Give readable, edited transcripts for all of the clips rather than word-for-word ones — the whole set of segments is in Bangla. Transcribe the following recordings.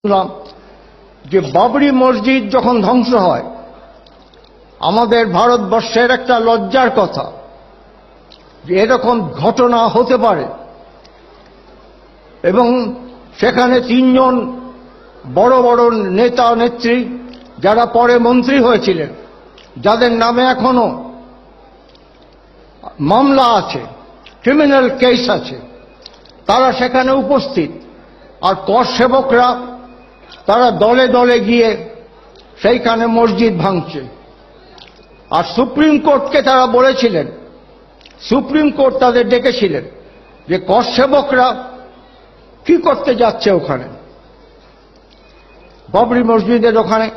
শুনলাম যে বাবরি মসজিদ যখন ধ্বংস হয়, আমাদের ভারতবর্ষের একটা লজ্জার কথা যে এরকম ঘটনা হতে পারে। এবং সেখানে 3 জন বড় বড় নেতা নেত্রী যারা পরে মন্ত্রী হয়েছিলেন, যাদের নামে এখনো মামলা আছে, ক্রিমিনাল কেস আছে, তারা সেখানে উপস্থিত। আর কর সেবকরা তারা দলে দলে গিয়ে সেইখানে মসজিদ ভাঙছে। আর সুপ্রিম কোর্টকে তারা বলেছিলেন, সুপ্রিম কোর্ট তাদের ডেকেছিলেন যে কর সেবকরা কি করতে যাচ্ছে ওখানে বাবরি মসজিদের ওখানে।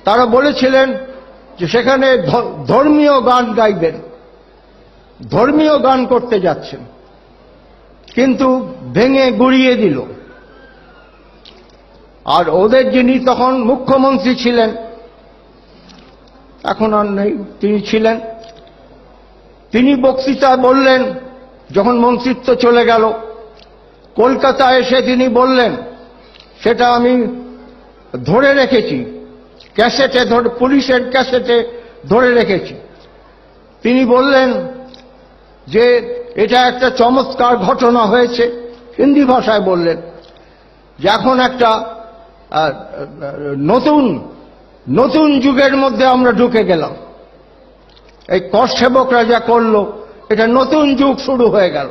তারা বলেছিলেন যে সেখানে ধর্মীয় গান গাইবেন, ধর্মীয় গান করতে যাচ্ছেন, কিন্তু ভেঙে গুড়িয়ে দিল। আর ওদের যিনি তখন মুখ্যমন্ত্রী ছিলেন, এখন আর নেই, তিনি ছিলেন, তিনি বক্তৃতা বললেন যখন মন্ত্রিত্ব চলে গেল, কলকাতায় এসে তিনি বললেন, সেটা আমি ধরে রেখেছি, ক্যাসেটে ধরে, পুলিশের ক্যাসেটে ধরে রেখেছি। তিনি বললেন যে এটা একটা চমৎকার ঘটনা হয়েছে, হিন্দি ভাষায় বললেন যে এখন একটা নতুন যুগের মধ্যে আমরা ঢুকে গেলাম। এই কর সেবকরা যা করলো, এটা নতুন যুগ শুরু হয়ে গেল।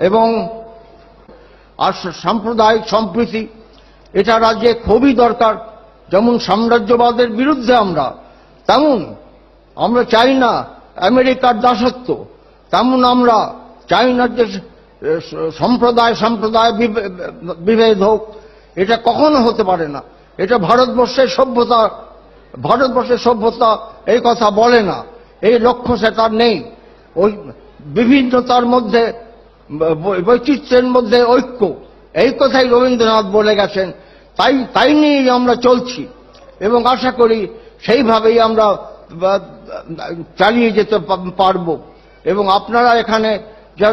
এবং আর সাম্প্রদায়িক সম্প্রীতি এটা রাজ্যে খুবই দরকার। যেমন সাম্রাজ্যবাদের বিরুদ্ধে আমরা, তেমন আমরা চাই না আমেরিকার দাসত্ব, তেমন আমরা চাই না যে সম্প্রদায় বিভেদ হোক। এটা কখনো হতে পারে না। এটা ভারতবর্ষের সভ্যতা এই কথা বলে না, এই লক্ষ্য সেটার নেই। ওই বিভিন্নতার মধ্যে, বৈচিত্র্যের মধ্যে ঐক্য, এই কথাই রবীন্দ্রনাথ বলে গেছেন। তাই নিয়েই আমরা চলছি এবং আশা করি সেইভাবেই আমরা চালিয়ে যেতে পারব। এবং আপনারা এখানে যা